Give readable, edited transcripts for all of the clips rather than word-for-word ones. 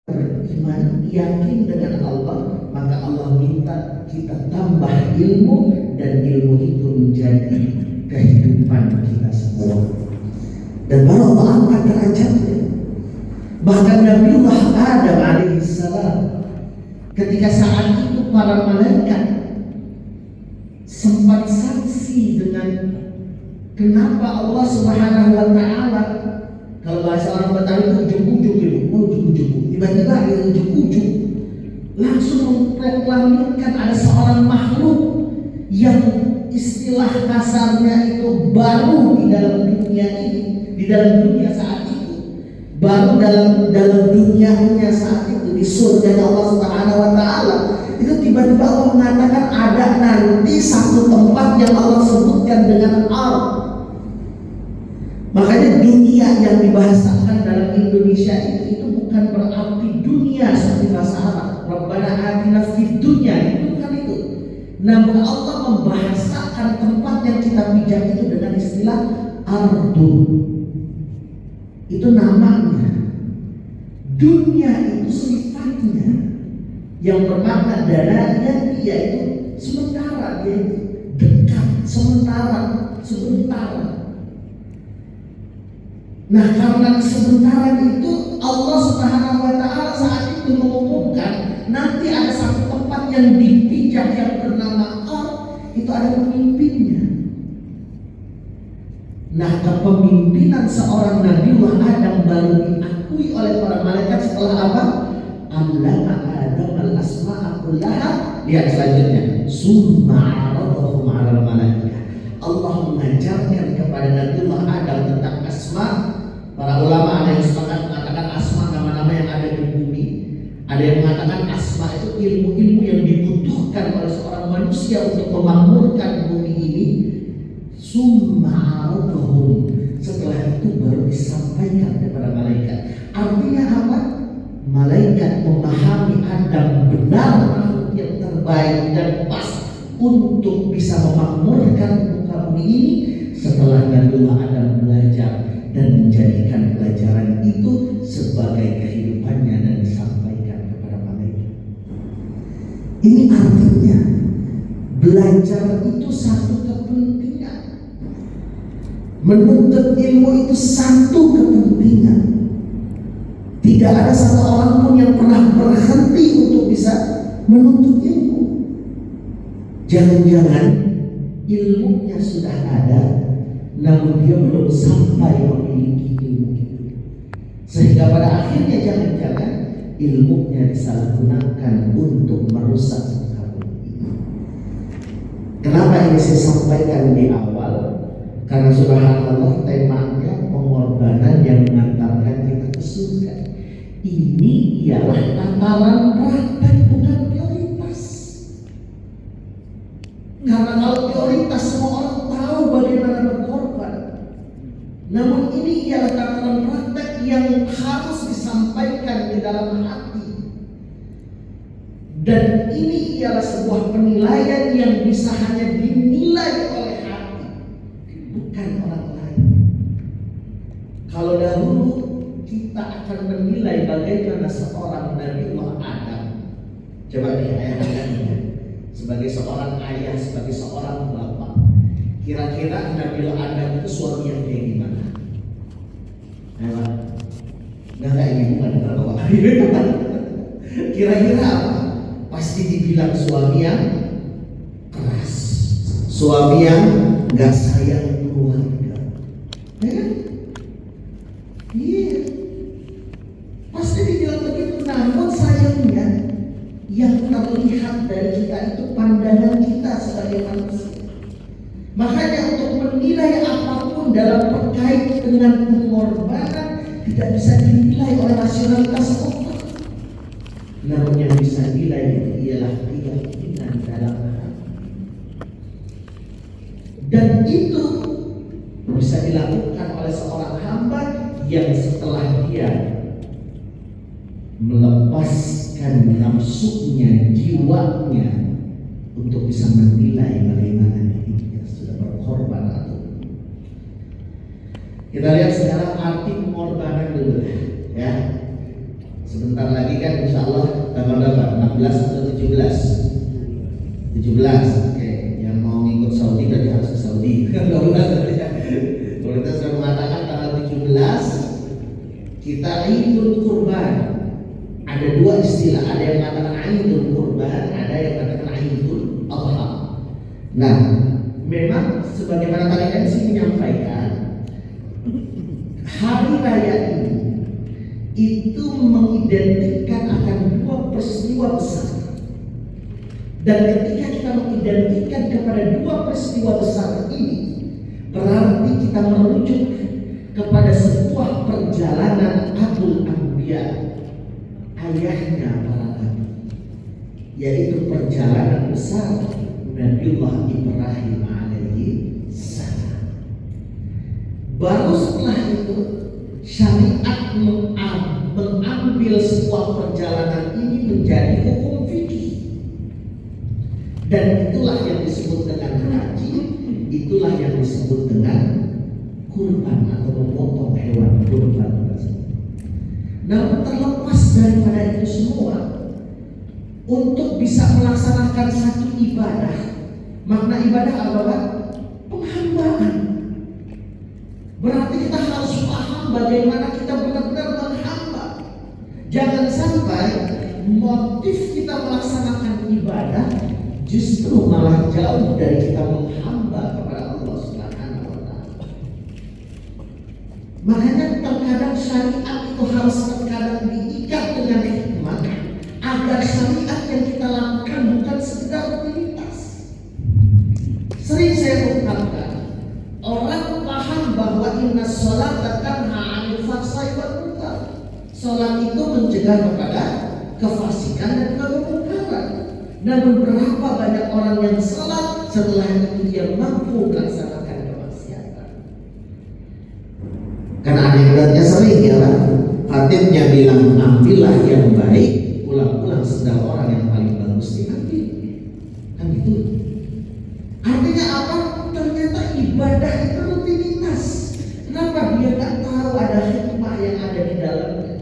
Beriman, yakin dengan Allah, maka Allah minta kita tambah ilmu, dan ilmu itu menjadi kehidupan kita semua. Dan baru Allah angkat derajatnya. Bahkan Nabiullah Adam alaihissalam, ketika saat itu para malaikat sempat saksi dengan kenapa Allah Subhanahu wa Ta'ala, kalau bahasa orang Betawi itu ujung-ujung gitu, ujung-ujung, tiba-tiba di ujung-ujung langsung memproklamirkan ada seorang makhluk yang istilah kasarnya itu baru di dalam dunia ini, di dalam dunia saat itu, baru dalam dunianya saat itu, di surga Allah Subhanahu wa Ta'ala. Itu tiba-tiba Allah mengatakan ada nanti satu tempat yang Allah sebutkan dengan Al. Makanya dunia yang dibahasakan dalam Indonesia itu bukan berarti dunia seperti bahasa Arab. Rabbana atina fid dunya, itu bukan itu. Namun Allah membahasakan tempat yang kita pijak itu dengan istilah ardu. Itu namanya. Dunia itu sifatnya yang bermakna dananya, dia itu sementara, dia itu dekat, sebentar. Nah, karena sebentar itu Allah Subhanahu wa Ta'ala saat itu mengumumkan nanti ada satu tempat yang dipijak yang bernama Ar, itu ada pemimpinnya. Nah, kepemimpinan seorang Nabiullah Adam baru diakui oleh para malaikat setelah apa? Allama Adam al-asma'a kullaha. Lihat selanjutnya, summa 'aradahum 'alal malaikah. Allah mengajarkan kepada Nabiullah Adam tentang asma. Para ulama ada yang sepakat mengatakan asma nama-nama yang ada di bumi. Ada yang mengatakan asma itu ilmu-ilmu yang dibutuhkan oleh seorang manusia untuk memakmurkan bumi ini. Summa 'aradahum, setelah itu baru disampaikan kepada malaikat. Artinya apa? Malaikat memahami Adam benar makhluk yang terbaik dan pas untuk bisa memakmurkan muka bumi ini setelah Nabiullah Adam belajar dan menjadikan pelajaran itu sebagai kehidupannya dan disampaikan kepada malaikat. Ini artinya belajar itu satu kepentingan, menuntut ilmu itu satu kepentingan. Tidak ada satu orang pun yang pernah berhenti untuk bisa menuntut ilmu. Jangan-jangan ilmunya sudah ada, namun dia belum sampai memiliki ilmu itu, sehingga pada akhirnya jangan-jangan ilmunya disalahgunakan untuk merusak muka bumi. Kenapa ini saya sampaikan di awal? Karena subhanallah temanya pengorbanan yang mengantarkan kita ke surga. Ini ialah tataran praktek, bukan prioritas. Karena kalau prioritas semua orang tahu bagaimana berkorban. Namun ini ialah tataran praktek yang harus disampaikan di dalam hati. Dan ini ialah sebuah penilaian yang bisa hanya dinilai oleh hati, bukan orang lain. Kalau dahulu kita akan menilai bagaimana seorang Nabiullah Adam. Coba diayatkan sebagai seorang ayah, sebagai seorang bapak. Kira-kira Nabiullah Adam itu suami yang kayak gimana? Nggak ini bukan bapak. Kira-kira apa? Pasti dibilang suami yang keras, suami yang nggak sayang keluarga. Iya, pasti dibilang begitu. Namun sayangnya yang terlihat dari kita itu pandangan kita sebagai manusia. Makanya untuk menilai apapun dalam terkait dengan pengorbanan tidak bisa dinilai oleh rasionalitas otak. Namun yang bisa dinilai ialah keyakinan dalam hati. Dan itu bisa dilakukan oleh seorang hamba yang setelah dia melepaskan nafsunya, jiwanya untuk bisa menilai bagaimana hidupnya sudah Kita lihat sekarang arti pengorbanan dulu ya. Sebentar lagi kan insya Allah tanggal berapa? 16 atau 17? 17. Oke, yang mau ngikut Saudi berarti harus ke Saudi. Kalau kita sudah mengatakan tanggal 17 kita Idul Kurban. Ada dua istilah, ada yang mengatakan Idul Kurban, ada yang mengatakan Idul Adha. Nah, memang sebagaimana tadi MC menyampaikan, hari raya ini itu mengidentikan akan dua peristiwa besar. Dan ketika kita mengidentikan kepada dua peristiwa besar ini, berarti kita merujuk kepada sebuah perjalanan Abul Anbiya, ayahnya para nabi, yaitu perjalanan besar Nabiullah Ibrahim alaihi salam. Baru setelah itu syariat mengambil sebuah perjalanan ini menjadi hukum fikih. Dan itulah yang disebut dengan haji, itulah yang disebut dengan kurban atau memotong hewan kurban. Namun terlepas daripada itu semua, untuk bisa melaksanakan satu ibadah, makna ibadah apa Pak? Penghambaan. Berarti kita harus paham bagaimana kita benar-benar menghamba. Jangan sampai motif kita melaksanakan ibadah justru malah jauh dari kita menghamba kepada Allah Subhanahu wa Ta'ala. Makanya terkadang syariat itu harus terkadang diikat dengan hikmah agar syariat yang kita lakukan bukan sekedar rutinitas. Sering saya ungkapkan, orang paham bahwa inna sholata tanha 'anil fahsya'i wal munkar. Salat itu mencegah kepada kefasikan dan kemungkaran. Namun berapa banyak orang yang salat setelah itu dia mampu melaksanakan kemaksiatan. Karena anekdotnya sering ya Pak, khatibnya bilang ambillah yang baik, pulang-pulang sedang orang yang paling bagus diambil. Kan gitu. Artinya apa? Ternyata ibadah itu rutinitas. Kenapa dia tak tahu ada hikmah yang ada di dalamnya?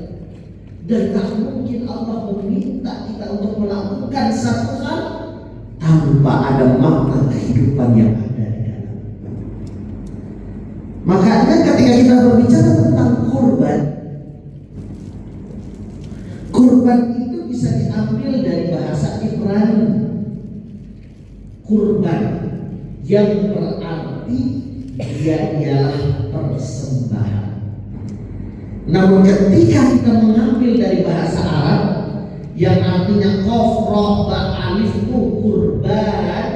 Dan tak mungkin Allah meminta kita untuk melakukan satu hal tanpa ada makna kehidupan yang ada di dalam. Makanya ketika kita berbicara tentang kurban, kurban itu bisa diambil dari bahasa Ibrani. Kurban yang berarti dia ialah persembahan. Namun ketika kita mengambil dari bahasa Arab yang artinya qaf ra ba alif kurban,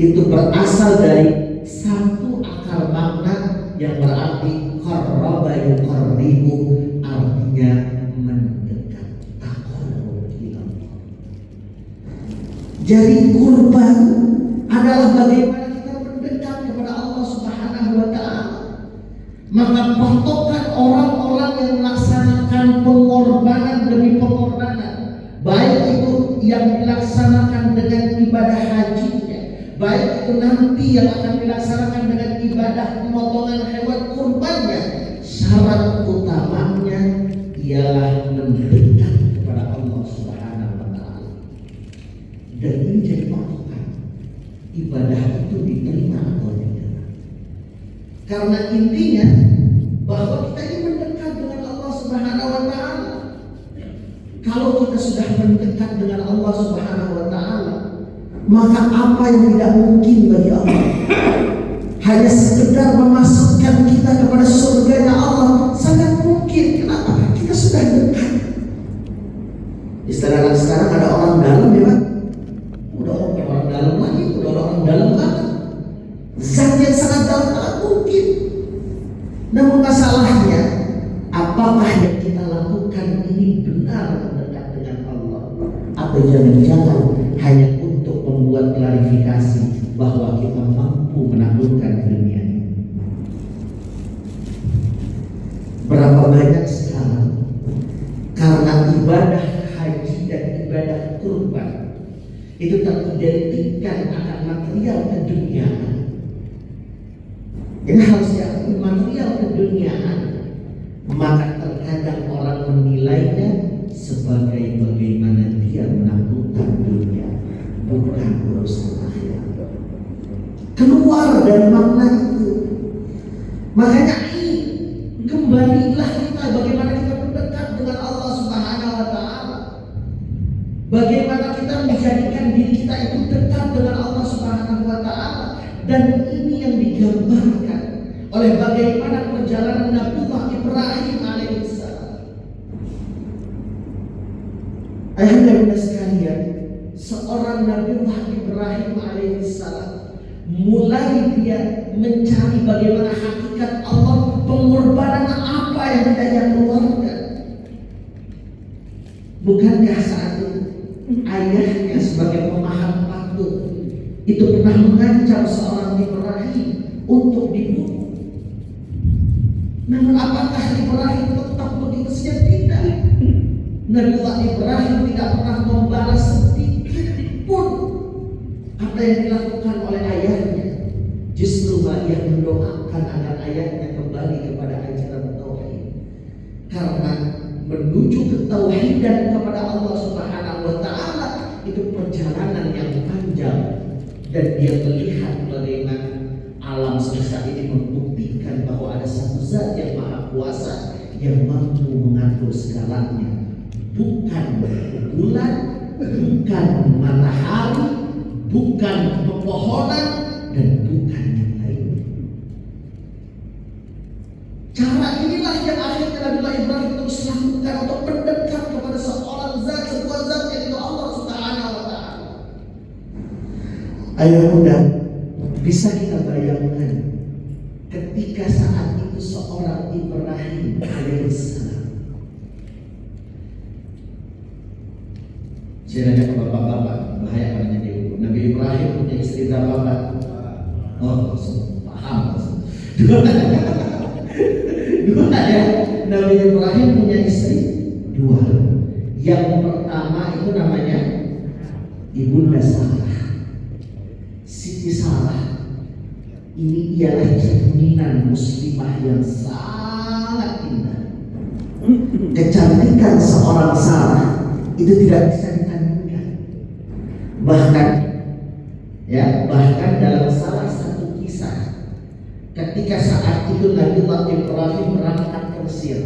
itu berasal dari satu akar makna yang berarti qarraba yuqarribu, artinya mendekat, taqarrub ila Allah. Jadi kurban adalah bagaimana kita mendekat kepada Allah Subhanahu wa Ta'ala. Maka patokan orang-orang yang melaksanakan pengorbanan demi pengorbanan, baik itu yang dilaksanakan dengan ibadah hajinya, baik itu nanti yang akan dilaksanakan dengan ibadah pemotongan hewan kurbannya, syarat utamanya ialah mendekat kepada Allah Subhanahu wa Ta'ala. Dan ini jadi patokan ibadah itu diterima atau tidak. Karena intinya bahwa kita ini mendekat dengan Allah Subhanahu wa Ta'ala. Kalau kita sudah mendekat dengan Allah Subhanahu wa Ta'ala, maka apa yang tidak mungkin bagi Allah? Hanya sekedar memasukkan kita kepada surganya Allah sangat mungkin. Kenapa? Kita sudah dekat. Istilah sekarang ada orang dalam ya Pak? Udah orang dalam lagi, udah orang dalam banget. Zat yang sangat dalam sangat mungkin. Namun masalahnya, apakah yang kita lakukan ini benar mendekat dengan Allah, atau jangan-jangan hanya untuk membuat klarifikasi bahwa kita mampu menaklukkan dunia ini? Berapa banyak sekarang karena ibadah haji dan ibadah kurban itu teridentikan akan material keduniaan. Ini harus diakui. seperti material keduniaan, maka terkadang orang menilainya sebagai bagaimana dia menaklukkan dunia, bukan urusan akhirat. Keluar dari makna itu. Makanya kembalilah kita bagaimana kita mendekat dengan Allah Subhanahu wa Ta'ala. Bagaimana kita menjadikan diri kita itu dekat dengan Allah Subhanahu wa Ta'ala. Dan ini yang digambarkan oleh bagaimana perjalanan Nabiullah Ibrahim alaihissalam. Ayahanda sekalian, seorang Nabiullah Ibrahim alaihissalam mulai dia mencari bagaimana hakikat Allah, pengorbanan apa yang dia keluarkan. Bukankah saat itu ayahnya sebagai pemaham patut itu pernah mengancam seorang Ibrahim untuk dibunuh? Namun apakah Ibrahim tetap begitu saja? Tidak. Nabiullah Ibrahim tidak pernah membalas sedikit pun apa yang dilakukan oleh ayahnya. Justru ia mendoakan agar ayahnya kembali kepada ajaran tauhid. Karena menuju ketauhidan kepada Allah Subhanahu wa Ta'ala itu perjalanan yang panjang, dan dia melihat bagaimana alam semesta ini membuktikan bahwa ada satu zat yang maha kuasa yang mampu mengatur segalanya. Bukan bulan, bukan matahari, bukan pepohonan, dan bukan yang lainnya. Cara inilah yang akhirnya Nabiullah Ibrahim terus lakukan untuk mendekat kepada seorang zat, sebuah zat yaitu Allah Subhanahu wa Ta'ala. Ayo bunda, bisa kita bayangkan ketika saat itu seorang Ibrahim alaihissalam. Saya nanya ke bapak-bapak, bahaya karena dia Nabi Ibrahim punya istri berapa pak? Oh, paham. Dua ya. Nabi Ibrahim punya istri dua. Yang pertama itu namanya Ibunda Sarah, Siti Sarah. Ini ialah cerminan muslimah yang sangat indah. Kecantikan seorang Sarah itu tidak bisa ditandingkan. Bahkan dalam salah satu kisah, ketika saat itu Nabiullah Ibrahim berangkat ke Mesir.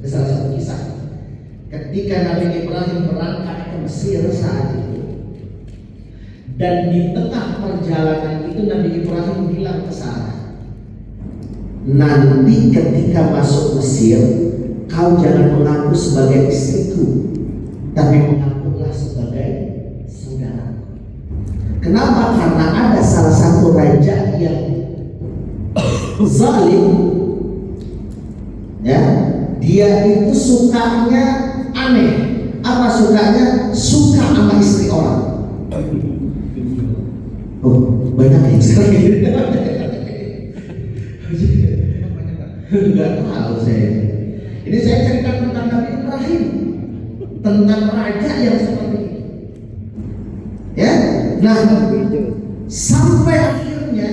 Salah satu kisah, ketika Nabi Ibrahim berangkat ke Mesir saat itu, dan di tengah perjalanan itu Nabi Ibrahim bilang ke Sarah, nanti ketika masuk Mesir, kau jangan mengaku sebagai istriku, tapi mengakulah sebagai saudara. Kenapa? Karena ada salah satu raja yang zalim, ya, dia itu sukanya aneh. Apa sukanya? Suka sama istri orang. Oh, banyak yang seperti itu. Enggak tahu saya. Ini saya cerita tentang Nabi Ibrahim, tentang raja yang seperti ini. Ya, nah sampai akhirnya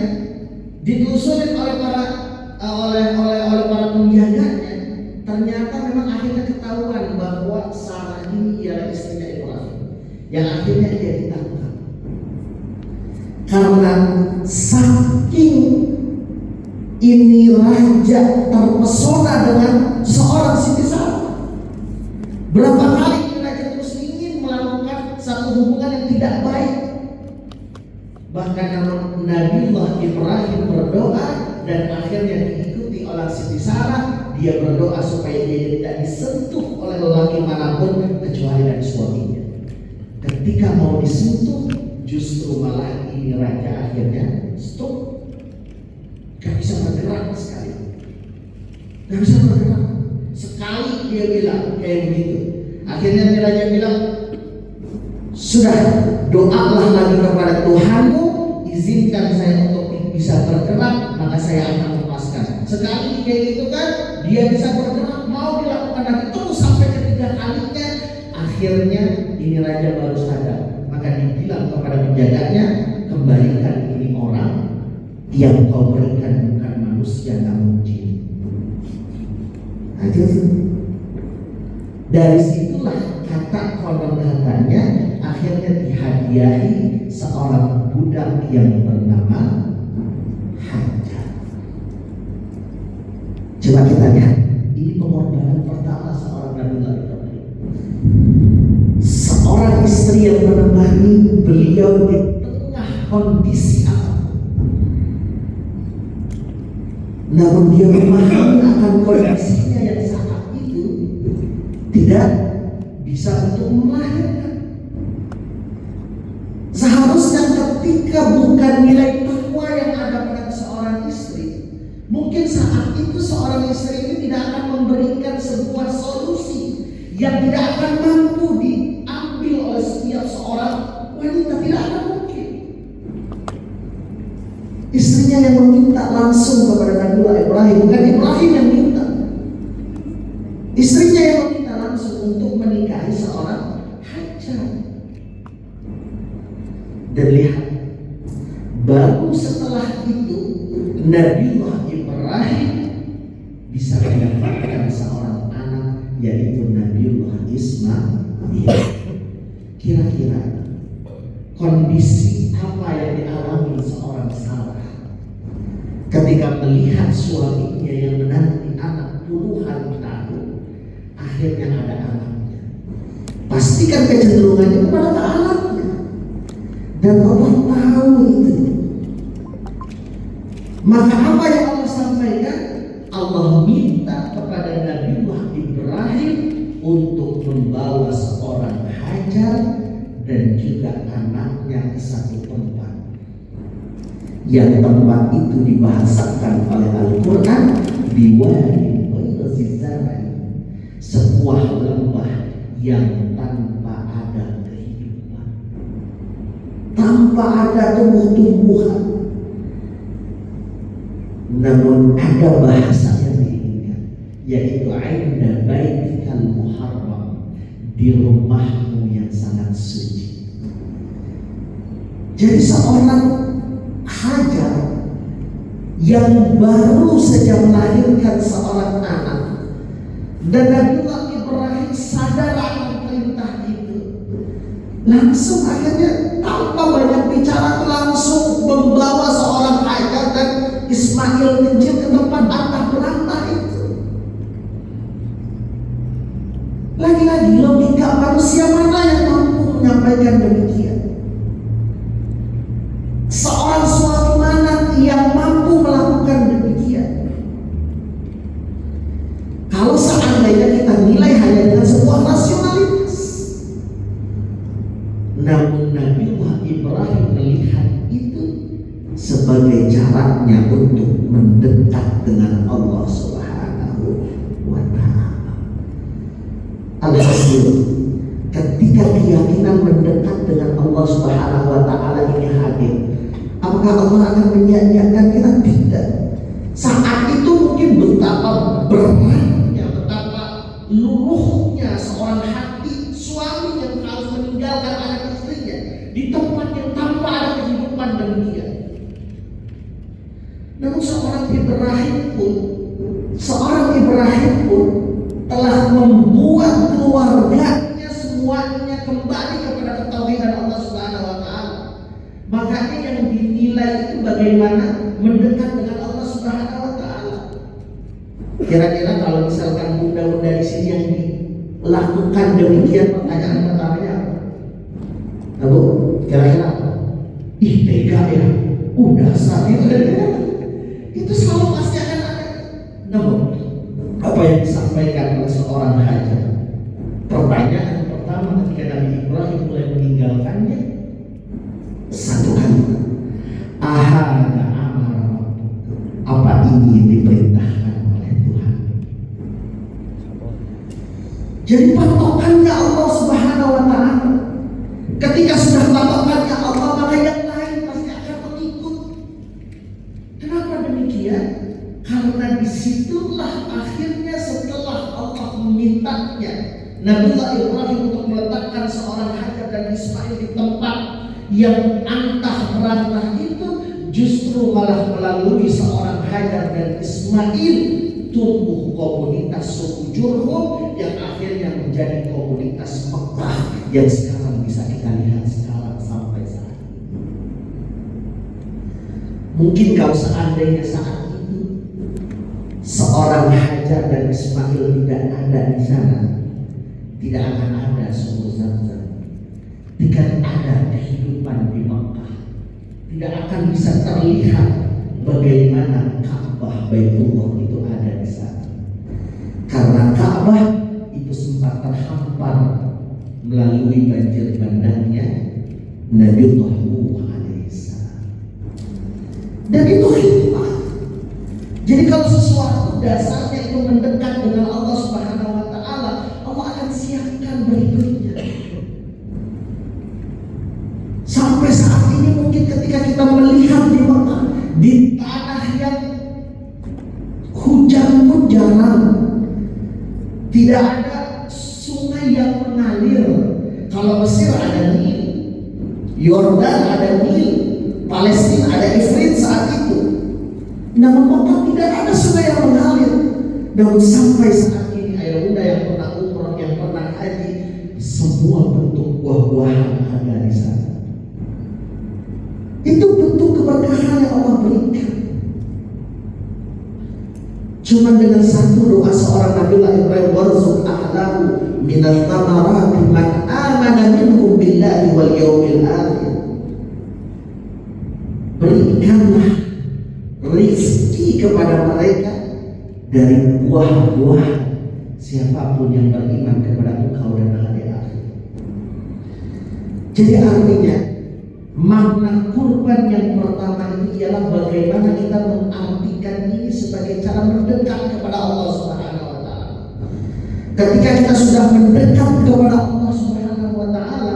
ditelusurin oleh para penjaganya, ternyata memang akhirnya ketahuan bahwa Sarah ini ialah istrinya Ibrahim, yang akhirnya dia ditangkap. Karena saking ini raja terpesona dengan seorang Siti Sarah, berapa kali raja terus ingin melakukan satu hubungan yang tidak baik. Bahkan Nabiullah Ibrahim berdoa dan akhirnya diikuti oleh Siti Sarah. Dia berdoa supaya dia tidak disentuh oleh lelaki manapun kecuali dari suaminya. Ketika mau disentuh, justru malah ini raja akhirnya stop, gak bisa bergerak sekali, gak bisa bergerak sekali. Dia bilang kayak begitu. Akhirnya raja bilang, sudah, doalah lagi kepada Tuhanmu, izinkan saya untuk bisa bergerak, maka saya akan lepaskan. Sekali kayak gitu kan, dia bisa bergerak, mau dilakukan lagi terus sampai ketiga kalinya. Akhirnya ini raja baru sadar, maka dibilang kepada penjaganya, kembalikan ini orang yang kau berikan bukan manusia namun jin. Nah, dari situlah kata konon katanya akhirnya dihadiahi seorang budak yang bernama Hajar. Coba kita lihat, ini pengorbanan pertama seorang Nabiullah Ibrahim. Seorang istri yang menemani beliau di tengah kondisi apa, namun dia memahami akan kondisinya yang saat itu tidak bisa untuk melahirkan. Seharusnya ketika bukan nilai takwa yang ada pada seorang istri, mungkin saat itu seorang istri ini tidak akan memberikan sebuah solusi yang tidak akan mampu diambil oleh setiap seorang wanita. Tidak akan mungkin. Istrinya yang meminta langsung kepada Nabiullah Ibrahim, bukan Ibrahim yang minta. Istrinya yang meminta langsung untuk menikahi seorang Hajar. Dan lihat, baru setelah itu Nabiullah Ibrahim bisa mendapatkan seorang anak, yaitu Nabiullah Ismail. Kira-kira kondisi apa yang dialami seorang Sarah ketika melihat suaminya yang menanti anak puluhan tahun, akhirnya ada anaknya? Pastikan kecenderungannya kepada anaknya, dan Allah tahu itu. Maka apa yang Allah sampaikan? Allah minta kepada Nabiullah Ibrahim untuk membawa seorang Hajar dan juga anaknya ke satu tempat, yang tempat itu dibahasakan oleh Al-Quran biwadi ghairi zar'in, sebuah lembah yang tanpa ada kehidupan, tanpa ada tumbuh-tumbuhan, namun ada bahasa yang diinginkan, yaitu inda baitikal muharram, di rumahmu yang sangat suci. Jadi seorang Hajar yang baru saja melahirkan seorang anak, dan Nabiullah Ibrahim sadar akan perintah itu, langsung akhirnya tanpa banyak bicara langsung membawa seorang Hajar dan Ismail kecil ke tempat antah berantah itu. Lagi-lagi logika manusia mana yang mampu menyampaikan demikian? Seorang suami mana yang mampu melakukan demikian? Kalau seandainya kita nilai hanya dengan sebuah rasionalitas, namun Nabiullah Ibrahim melihat itu sebagai jaraknya untuk mendekat dengan Allah Subhanahu wa Ta'ala. Alhasil, ketika keyakinan mendekat dengan Allah Subhanahu wa Ta'ala ini hadir, apakah Allah akan menyia-nyiakan kita? Tidak. Saat itu mungkin betapa beratnya, betapa luluhnya seorang hati suami yang harus meninggalkan anak istrinya di tempat yang tanpa ada kehidupan demikian. Namun seorang Ibrahim pun telah membuat keluarganya semuanya kembali kepada ketauhidan Allah Subhanahu wa Ta'ala. Makanya yang dinilai itu bagaimana mendekat dengan Allah Subhanahu wa Ta'ala. Kira-kira kalau misalkan bunda-bunda di sini yang dilakukan demikian, pertanyaan pertamanya apa? Nah, Bu, kira-kira apa? Ih, tega ya. Udah saat itu selalu pasti akan ada. Namun apa yang disampaikan oleh seorang Hajar? Pertanyaan pertama ketika Nabi Ibrahim mulai meninggalkannya, satu kalimat, ahada amar, apa ini yang diperintahkan oleh Tuhan? Jadi patokannya Allah Subhanahu wa Ta'ala. Ketika sudah patokannya Allah, maka yang lain pasti akan mengikut. Kenapa demikian? Karena disitulah akhirnya setelah Allah memintanya Nabiullah Ibrahim untuk meletakkan seorang Hajar dan Ismail di tempat yang antah berantah itu, justru malah melalui seorang Hajar dan Ismail tumbuh komunitas suku Jurhum yang akhirnya menjadi komunitas Mekah yang sekarang bisa kita lihat sekarang sampai saat ini. Mungkin kalau seandainya saat itu seorang Hajar dan Ismail tidak ada di sana, tidak akan ada sumur Zam-Zam, tidak ada kehidupan di Mekah, tidak akan bisa terlihat bagaimana Ka'bah Baitullah itu ada di sana. Karena Ka'bah itu sempat terhampar melalui banjir bandangnya Nabiullah Nuh alaihissalam. Dan itu hikmah. Jadi kalau sesuatu dasarnya itu mendekat dengan Allah Subhanahu wa taala, Allah akan siapkan berikutnya. Sampai saat ini mungkin ketika kita melihat di Mekah, di tanah yang hujan pun jarang, tidak ada sungai yang mengalir. Kalau Mesir ada Nil, Yordan ada Nil, Palestina ada Ifrit saat itu. Namun Mekah tidak ada sungai yang mengalir. Namun sampai saat ini ayah bunda yang pernah umroh, yang pernah haji, semua bentuk buah-buahan ada di sana. Itu bentuk keberkahan yang Allah berikan. Cuma dengan satu doa seorang Nabiullah Ibrahim, warzuq ahlahu minal thamarati man amana minhum billahi wal yawmil akhir. Berikanlah rezeki kepada mereka dari buah-buah siapapun yang beriman kepada Engkau dan hari akhir. Jadi artinya makna kurban yang pertama ini ialah bagaimana kita mengartikan ini sebagai cara mendekat kepada Allah Subhanahu wa taala. Ketika kita sudah mendekat kepada Allah Subhanahu wa taala,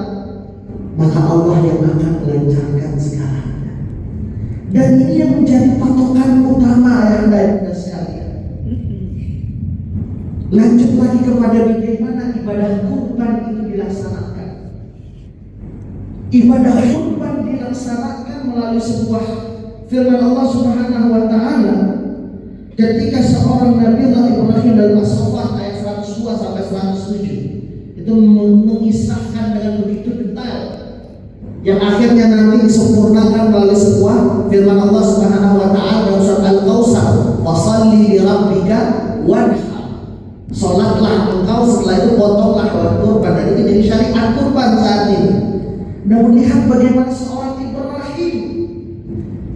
maka Allah yang akan melancarkan segalanya. Dan ini yang menjadi patokan utama ayahanda dan sekalian. Lanjut lagi kepada bagaimana ibadah kurban itu dilaksanakan. Ibadah kurban dilaksanakan melalui sebuah firman Allah Subhanahu wa taala ketika seorang Nabiullah Ibrahim dalam As-Saffat ayat 102 sampai 107 itu mengisahkan dengan begitu detail yang akhirnya nanti disempurnakan melalui sebuah firman Allah Subhanahu wa taala dalam surat Al-Kautsar, "Washalli li rabbika wanhar." Salatlah engkau, setelah itu potonglah hewan kurban. Dan itu jadi syariat kurban saat ini. Dan melihat bagaimana seorang Ibrahim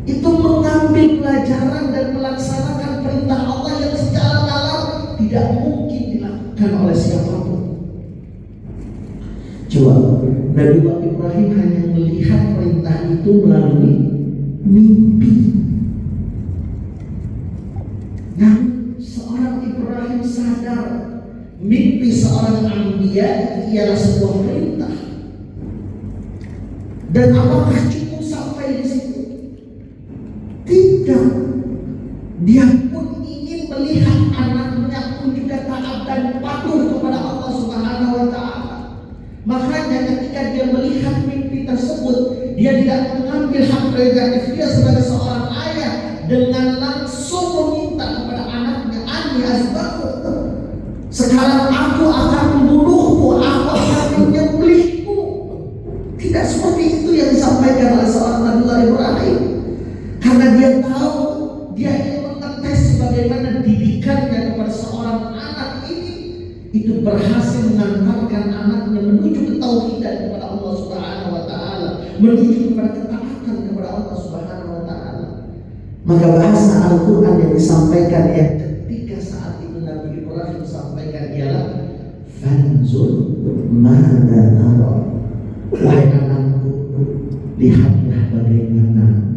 itu mengambil pelajaran dan melaksanakan perintah Allah yang secara nalar tidak mungkin dilakukan oleh siapapun. Coba Nabi Ibrahim hanya melihat perintah itu melalui mimpi. Nah, seorang Ibrahim sadar mimpi seorang anbiya itu ialah sebuah perintah. Dan apakah cukup sampai di situ? Tidak. Dia pun ingin melihat anaknya pun juga taat dan patuh kepada Allah Subhanahu wa taala. Makanya ketika dia melihat mimpi tersebut, dia tidak mengambil hak prerogatif dia sebagai seorang ayah dengan langsung meminta kepada anaknya, "Ani azbahu." Sekarang aku akan membunuhmu, aku akan menyembelihmu. Tidak seperti itu yang disampaikan oleh seorang Nabiullah Ibrahim. Karena dia tahu, dia ingin mengetes bagaimana didikannya kepada seorang anak ini itu berhasil mengantarkan anaknya menuju ketauhidan kepada Allah Subhanahu wa taala, menuju kepada ketaatan kepada Allah Subhanahu wa taala. Maka bahasa Al-Qur'an yang disampaikan yang ketika saat itu Nabi Ibrahim sampaikan ialah fanzur mada nara. Wahai anakku, lihatlah bagaimana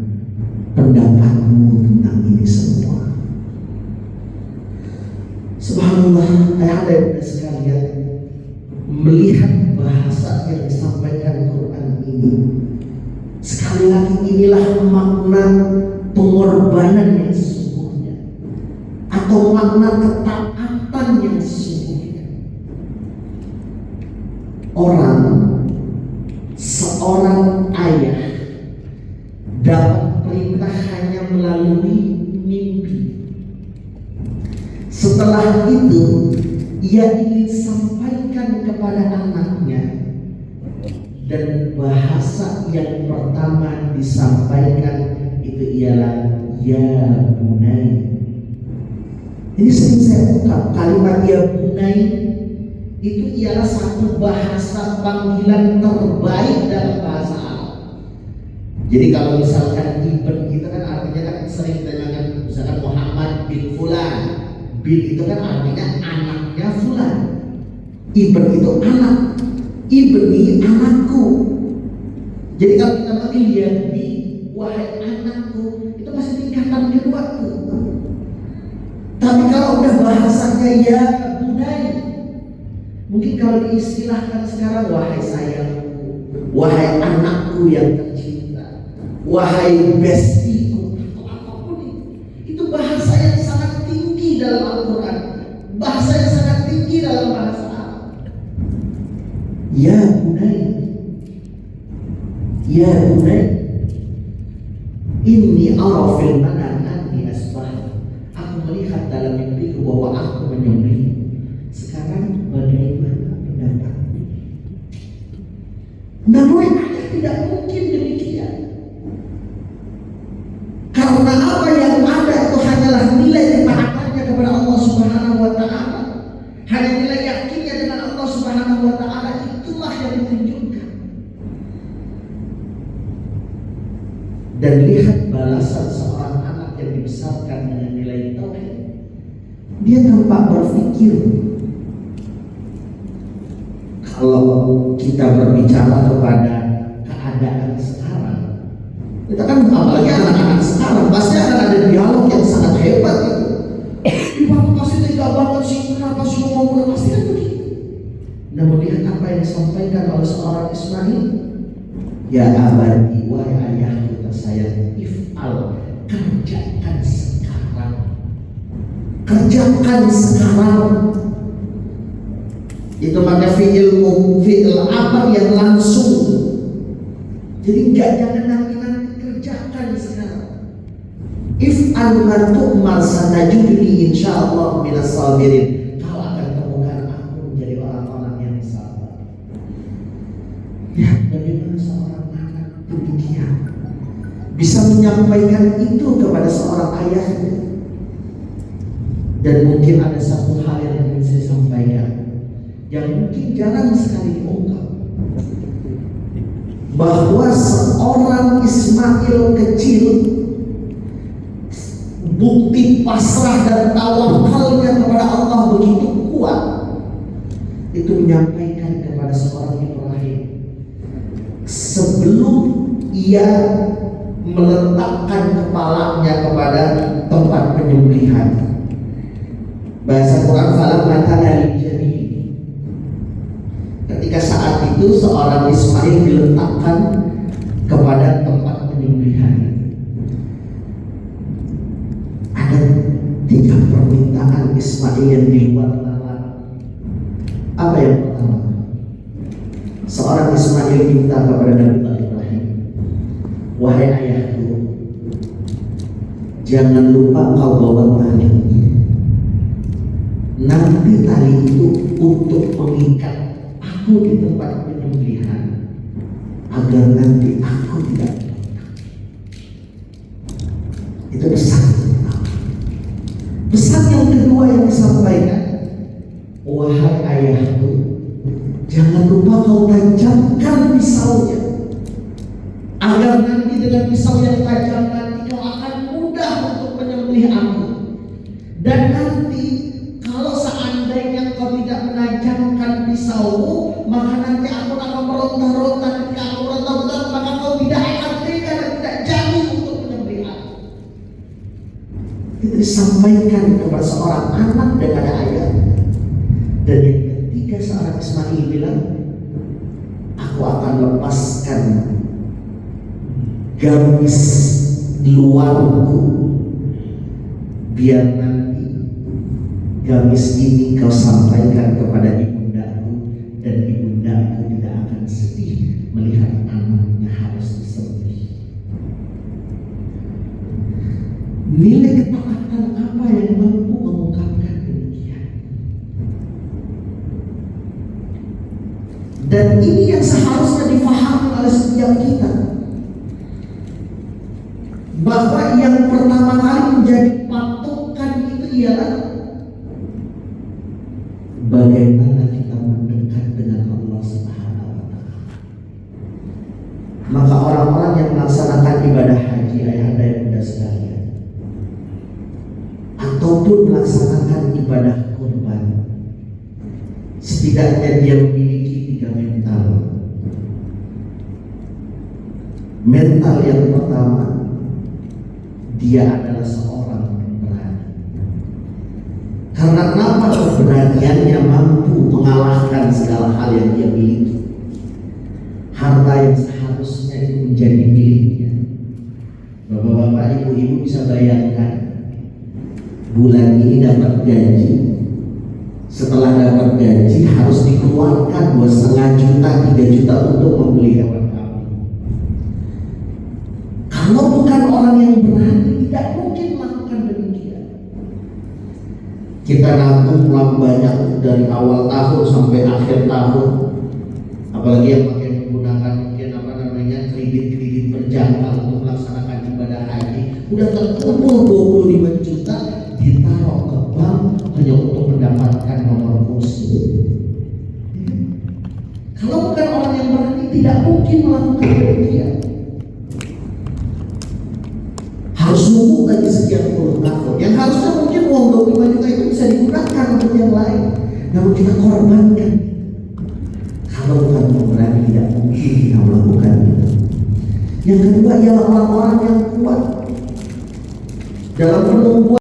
pendapatmu tentang ini semua. Subhanallah, ayah-ayah dan sekalian, melihat bahasa yang disampaikan Quran ini, sekali lagi inilah makna pengorbanan yang sesungguhnya, atau makna ketaatan yang sesungguhnya. Seorang ayah dapat perintah melalui mimpi. Setelah itu ia ingin sampaikan kepada anaknya, dan bahasa yang pertama disampaikan itu ialah ya bunai. Ini sering saya ungkap, kalimat ya bunai itu ialah satu bahasa panggilan terbaik dalam bahasa Arab. Jadi kalau misalkan ibn itu kan artinya kan sering kita dengar, misalkan Muhammad bin Fulan, bin itu kan artinya anaknya Fulan. Ibn itu anak, ibni anakku. Jadi kalau kita panggil dia bi, wahai anakku, itu masih tingkatan kedua tuh. Tapi kalau udah bahasanya ya bunai, mungkin kalau diistilahkan sekarang wahai sayangku, wahai anakku yang tercinta, wahai bestiku, atau apapun itu bahasa yang sangat tinggi dalam Al-Quran, bahasa yang sangat tinggi dalam bahasa Arab. Ya bunai, ya bunai, inni ara fil manam anni asbah. Aku melihat dalam mimpiku bahwa aku menyembelih. Sekarang bagaimana pendapat? Namun ayah tidak mungkin demikian. Karena apa yang ada itu hanyalah nilai ketaatannya kepada Allah Subhanahu wa Ta'ala. Hanya nilai yakinnya dengan Allah Subhanahu wa Ta'ala, itulah yang ditunjukkan. Dan lihat balasan seorang anak yang dibesarkan dengan nilai tauhid. Dia tanpa berpikir. Kalau kita berbicara kepada keadaan sekarang, kita kan apalagi anak-anak sekarang pasti akan ada dialog yang sangat hebat gitu. Ibu pasti tega banget sih, kenapa sih ngomong pasti kan begitu. Namun lihat apa yang disampaikan oleh seorang Ismail. Ya abadi, wahai ayahku tersayang, if'al, kerjakan sekarang. Kerjakan sekarang. Itu pakai fi'il amar yang langsung. Jadi jangan nanti kerjakan sekarang. If'al ma tu'mar satajudni insyaallah minas sabirin. Kau akan temukan aku menjadi orang-orang yang sabar. Ya, bagaimana seorang anak demikian bisa menyampaikan itu kepada seorang ayahnya. Dan mungkin ada satu hal yang ingin saya sampaikan, yang mungkin jarang sekali diungkap, bahwa seorang Ismail kecil, bukti pasrah dan tawakalnya kepada Allah begitu kuat, itu menyampaikan kepada seorang Ibrahim sebelum ia meletakkan kepalanya kepada tempat penyembelihan. Bahasa Quran falam matana jadi ketika saat itu seorang Ismail diletakkan kepada tempat penyembelihan. Ada 3 permintaan Ismail yang di luar nalar. Apa yang pertama? Seorang Ismail minta kepada Nabi Ibrahim, wahai ayahku, jangan lupa kau bawa tali. Nanti tali itu untuk mengikat aku di tempat penyembelihan, agar nanti aku tidak terluka. Itu pesan. Pesan yang kedua yang disampaikan, wahai ayahku, jangan lupa kau tajamkan pisaunya, agar nanti dengan pisau yang tajam nanti kau akan mudah untuk menyembelih aku. Dan nanti kalau seandainya kau tidak menajamkan pisaumu, maka nanti aku akan meronta-ronta. Ketika aku meronta-ronta, maka kau tidak akan tega dan tidak jadi untuk menyembelih aku. Itu disampaikan kepada seorang anak dengan ayahnya. Dan yang ketiga, seorang Ismail bilang, aku akan lepaskan gamis luarku, biar nanti gamis ini kau sampaikan kepada ibundaku, dan ibundaku tidak akan sedih melihat anaknya harus disembelih. Nilai ketaatan apa yang mampu mengungkapkan demikian? Dan ini yang seharusnya difahami oleh setiap kita, bahwa yang pertama kali menjadi patokan itu ialah bagaimana kita mendekat dengan Allah Subhanahu wa Ta'ala. Maka orang-orang yang melaksanakan ibadah haji, ayahanda yang muda sekalian, ataupun melaksanakan ibadah kurban, setidaknya dia memiliki 3 mental. Mental yang pertama, dia adalah seorang pemberani. Karena kenapa? Keberaniannya mampu mengalahkan segala hal yang dia miliki. Harta yang seharusnya itu menjadi miliknya. Bapak-bapak, ibu-ibu bisa bayangkan, bulan ini dapat gaji, setelah dapat gaji harus dikeluarkan 2,5 juta, 3 juta untuk membeli hewan kambing. Kalau bukan orang yang berani, tidak mungkin melakukan demikian. Kita nabung uang banyak dari awal tahun sampai akhir tahun, apalagi yang pakai menggunakan mungkin kredit berjangka untuk melaksanakan ibadah haji, udah terkumpul 25 juta, ditaruh ke bank hanya untuk mendapatkan nomor kursi. Kalau bukan orang yang berani, tidak mungkin melakukan demikian. Harus nunggu lagi sekian puluh tahun. Yang harusnya mungkin uang 25 juta itu bisa digunakan untuk yang lain, namun kita korbankan. Kalau bukan berani, tidak mungkin kita melakukan itu. Yang kedua ialah orang-orang yang kuat dalam menunggu